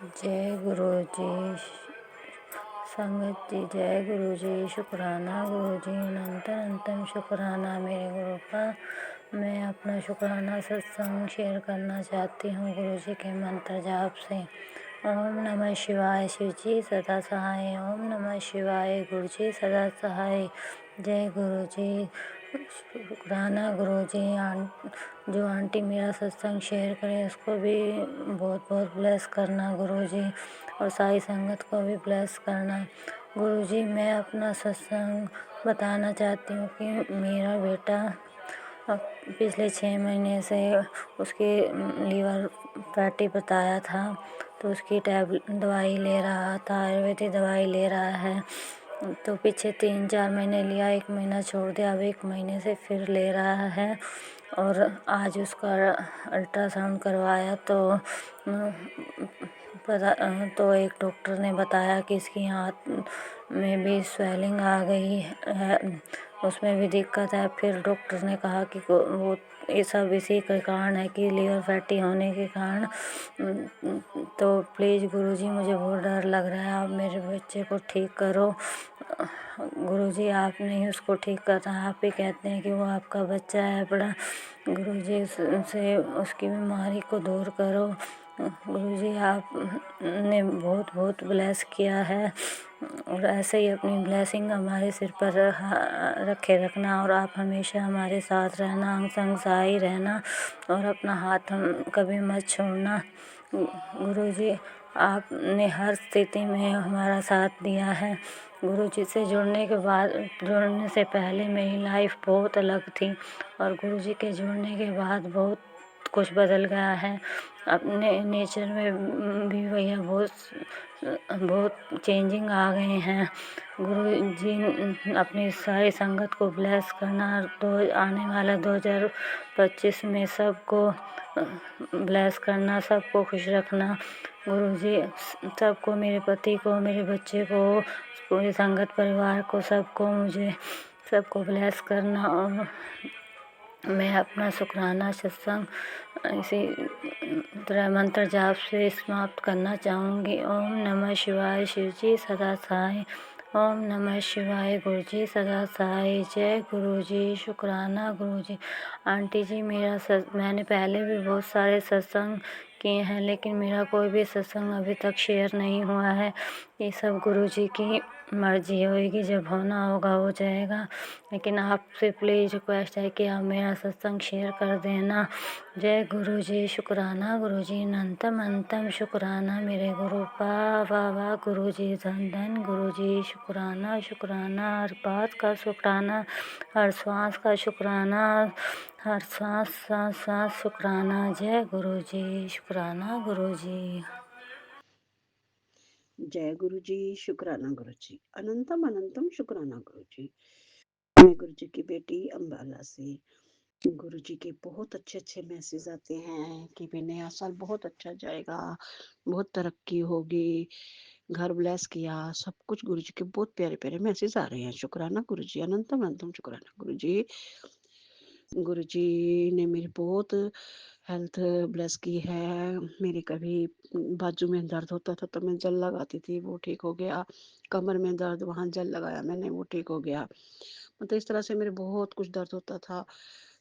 जय गुरु जी। संगत जी जय गुरु जी। शुक्राना गुरु जी, अनंत अनंतम शुक्राना मेरे गुरु का। मैं अपना शुक्राना सत्संग शेयर करना चाहती हूँ गुरु जी के मंत्र जाप से। ओम नमः शिवाय शिव जी सदा सहाय। ओम नमः शिवाय गुरु जी सदा सहाय। जय गुरु जी। शुक्राना गुरु जी। जो आंटी मेरा सत्संग शेयर करे उसको भी बहुत बहुत ब्लेस करना गुरु जी, और सारी संगत को भी ब्लेस करना गुरु जी। मैं अपना सत्संग बताना चाहती हूँ कि मेरा बेटा पिछले 6 महीने से उसके लीवर फैटी बताया था, तो उसकी दवाई ले रहा था, आयुर्वेदिक दवाई ले रहा है। तो पीछे 3-4 महीने लिया, 1 महीना छोड़ दिया, अब 1 महीने से फिर ले रहा है। और आज उसका अल्ट्रासाउंड करवाया तो एक डॉक्टर ने बताया कि इसकी हाथ में भी स्वेलिंग आ गई है, उसमें भी दिक्कत है। फिर डॉक्टर ने कहा कि वो ये सब इसी के कारण है कि लीवर फैटी होने के कारण। तो प्लीज़ गुरुजी मुझे बहुत डर लग रहा है, आप मेरे बच्चे को ठीक करो गुरुजी। आप नहीं उसको ठीक करना, आप ही कहते हैं कि वो आपका बच्चा है बड़ा। गुरुजी से उसकी बीमारी को दूर करो गुरुजी। आपने बहुत बहुत ब्लेस किया है, और ऐसे ही अपनी ब्लेसिंग हमारे सिर पर रखे रखना, और आप हमेशा हमारे साथ रहना, हम संग सहाय रहना, और अपना हाथ हम कभी मत छोड़ना गुरुजी। आपने हर स्थिति में हमारा साथ दिया है गुरुजी। से जुड़ने से पहले मेरी लाइफ बहुत अलग थी, और गुरुजी के जुड़ने के बाद बहुत कुछ बदल गया है। अपने नेचर में भी भैया बहुत बहुत चेंजिंग आ गए हैं गुरुजी। अपनी सारी संगत को ब्लेस करना, आने वाला 2025 में सबको ब्लेस करना, सबको खुश रखना गुरुजी। सबको, मेरे पति को, मेरे बच्चे को, पूरी संगत परिवार को, सबको ब्लेस करना। और मैं अपना शुक्राना सत्संग इसी तरह मंत्र जाप से समाप्त करना चाहूँगी। ओम नमः शिवाय शिव जी सदा सहाय। ओम नमः शिवाय गुरु जी सदा सहाय। जय गुरु जी। शुक्राना गुरु जी। आंटी जी मैंने पहले भी बहुत सारे सत्संग किए हैं, लेकिन मेरा कोई भी सत्संग अभी तक शेयर नहीं हुआ है। ये सब गुरु जी की मर्जी होगी, जब होना होगा हो जाएगा। लेकिन आपसे प्लीज़ रिक्वेस्ट है कि आप मेरा सत्संग शेयर कर देना। जय गुरु जी। शुक्राना गुरु जी, अनंतम अनंतम शुक्राना मेरे गुरु का। वाह वाह गुरु जी, धन धन गुरु जी। शुक्राना शुक्राना, हर बात का शुक्राना, हर श्वास का शुक्राना, हर सांस सांस सांस शुक्राना। जय गुरु जी। शुक्राना गुरु जी। जय गुरु जी। शुक्राना गुरु जी, अनंतम अनंतम शुक्राना गुरु जी। मैं गुरु जी की बेटी अम्बाला से। गुरु जी के बहुत अच्छे अच्छे मैसेज आते हैं कि भी नया साल बहुत अच्छा जाएगा, बहुत तरक्की होगी, घर ब्लेस किया, सब कुछ। गुरु जी के बहुत प्यारे प्यारे मैसेज आ रहे हैं। शुक्राना गुरु जी, अनंतम अनंतम शुक्राना गुरु जी। गुरु जी ने मेरी बहुत हेल्थ ब्लेस की है। मेरे कभी बाजू में दर्द होता था तो मैं जल लगाती थी, वो ठीक हो गया। कमर में दर्द, वहाँ जल लगाया मैंने, वो ठीक हो गया। मतलब इस तरह से मेरे बहुत कुछ दर्द होता था,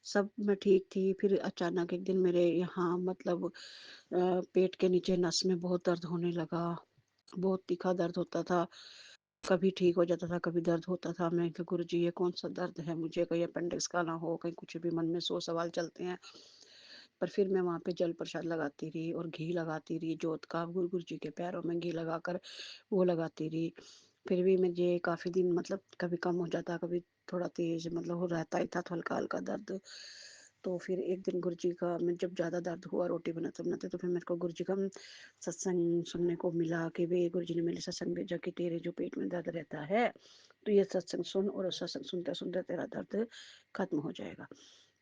सब मैं ठीक थी। फिर अचानक एक दिन मेरे यहाँ मतलब पेट के नीचे नस में बहुत दर्द होने लगा, बहुत तीखा दर्द होता था। कभी ठीक हो जाता था, कभी दर्द होता था। मैं कि गुरु जी ये कौन सा दर्द है, मुझे कहीं अपेंडिक्स का ना हो, कहीं कुछ भी। मन में 100 सवाल चलते हैं। पर फिर मैं वहाँ पे जल प्रसाद लगाती रही और घी लगाती रही, जोत का, गुरु गुरु जी के पैरों में घी लगाकर वो लगाती रही। फिर भी मुझे काफ़ी दिन मतलब कभी कम हो जाता, कभी थोड़ा तेज मतलब हो रहता ही था, तो हल्का हल्का दर्द। तो फिर एक दिन गुरु जी का, मैं जब ज़्यादा दर्द हुआ रोटी बनाते बनाते, तो फिर मेरे को गुरु जी का सत्संग सुनने को मिला कि भाई गुरु जी ने मेरे सत्संग भेजा कि तेरे जो पेट में दर्द रहता है तो ये सत्संग सुन, और सत्संग सुनते सुनते तेरा दर्द खत्म हो जाएगा।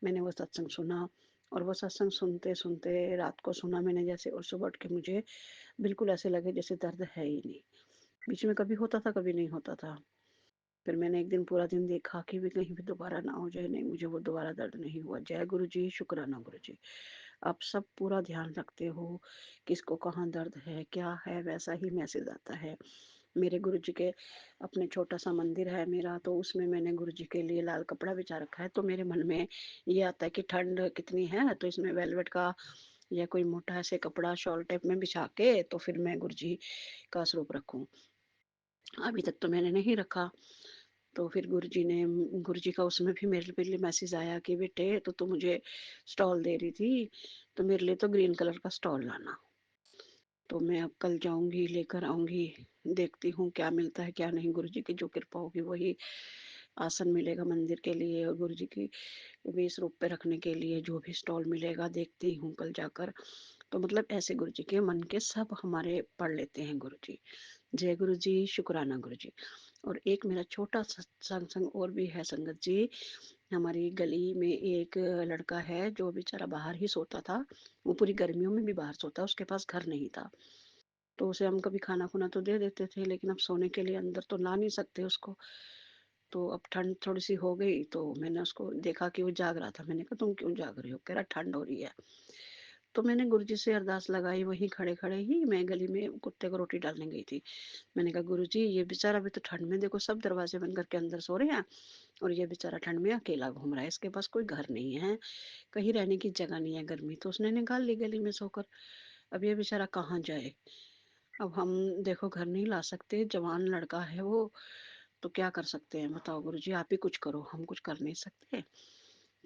मैंने वो सत्संग सुना, और वो सत्संग सुनते सुनते रात को सुना मैंने जैसे, और सुबह उठ के मुझे बिल्कुल ऐसे लगे जैसे दर्द है ही नहीं। बीच में कभी होता था, कभी नहीं होता था। फिर मैंने एक दिन पूरा दिन देखा कि भी कहीं भी दोबारा ना हो जाए। नहीं, मुझे वो दोबारा दर्द नहीं हुआ। जय गुरु जी। शुक्राना गुरु जी। आप सब पूरा ध्यान रखते हो, किसको कहाँ दर्द है, क्या है, वैसा ही मैसेज आता है। मेरे गुरुजी के अपने छोटा-सा मंदिर है मेरा, तो उसमें मैंने गुरुजी के लिए लाल कपड़ा बिछा रखा है, तो मेरे मन में ये आता है कि ठंड कितनी है, तो इसमें वेलवेट का या कोई मोटा ऐसे कपड़ा शॉल टाइप में बिछा के तो फिर मैं गुरुजी का स्वरूप रखूँ। अभी तक तो मैंने नहीं रखा। तो फिर गुरुजी का उसमें भी मेरे लिए मैसेज आया कि बेटे तो तू मुझे स्टॉल दे रही थी, तो मेरे लिए तो ग्रीन कलर का स्टॉल लाना। तो मैं अब कल जाऊँगी, लेकर आऊँगी, देखती हूँ क्या मिलता है, क्या नहीं। गुरुजी की जो कृपा होगी वही आसन मिलेगा मंदिर के लिए और गुरुजी की 20 रूप पे रखने के लिए जो भी स्टॉल मिलेगा देखती हूँ कल जाकर। तो मतलब ऐसे गुरुजी के मन के सब हमारे पढ़ लेते हैं गुरुजी। जय गुरुजी, शुक्राना गुरुजी। और एक मेरा छोटा-सा सत्संग और भी है संगत जी। हमारी गली में एक लड़का है जो बेचारा बाहर ही सोता था। वो पूरी गर्मियों में भी बाहर सोता है, उसके पास घर नहीं था। तो उसे हम कभी खाना-खुना तो दे देते थे, लेकिन अब सोने के लिए अंदर तो ला नहीं सकते उसको। तो अब ठंड थोड़ी-सी हो गई, तो मैंने उसको देखा कि वो जाग रहा था। मैंने कहा, "तुम क्यों जाग रही हो?" कह रहा, "ठंड हो रही है।" तो मैंने गुरुजी से अरदास लगाई वहीं खड़े-खड़े ही, मैं गली में कुत्ते को रोटी डालने गई थी। मैंने कहा, "गुरुजी, ये बेचारा भी तो ठंड में देखो सब दरवाज़े बंद करके अंदर सो रहे हैं और ये बेचारा ठंड में अकेला घूम रहा है। इसके पास कोई घर नहीं है, कहीं रहने की जगह नहीं है गर्मी तो उसने निकाल ली गली में सोकर। अब ये बेचारा कहाँ जाए? अब हम देखो घर नहीं ला सकते, जवान लड़का है वो, तो क्या कर सकते हैं बताओ गुरुजी आप ही कुछ करो, हम कुछ कर नहीं सकते।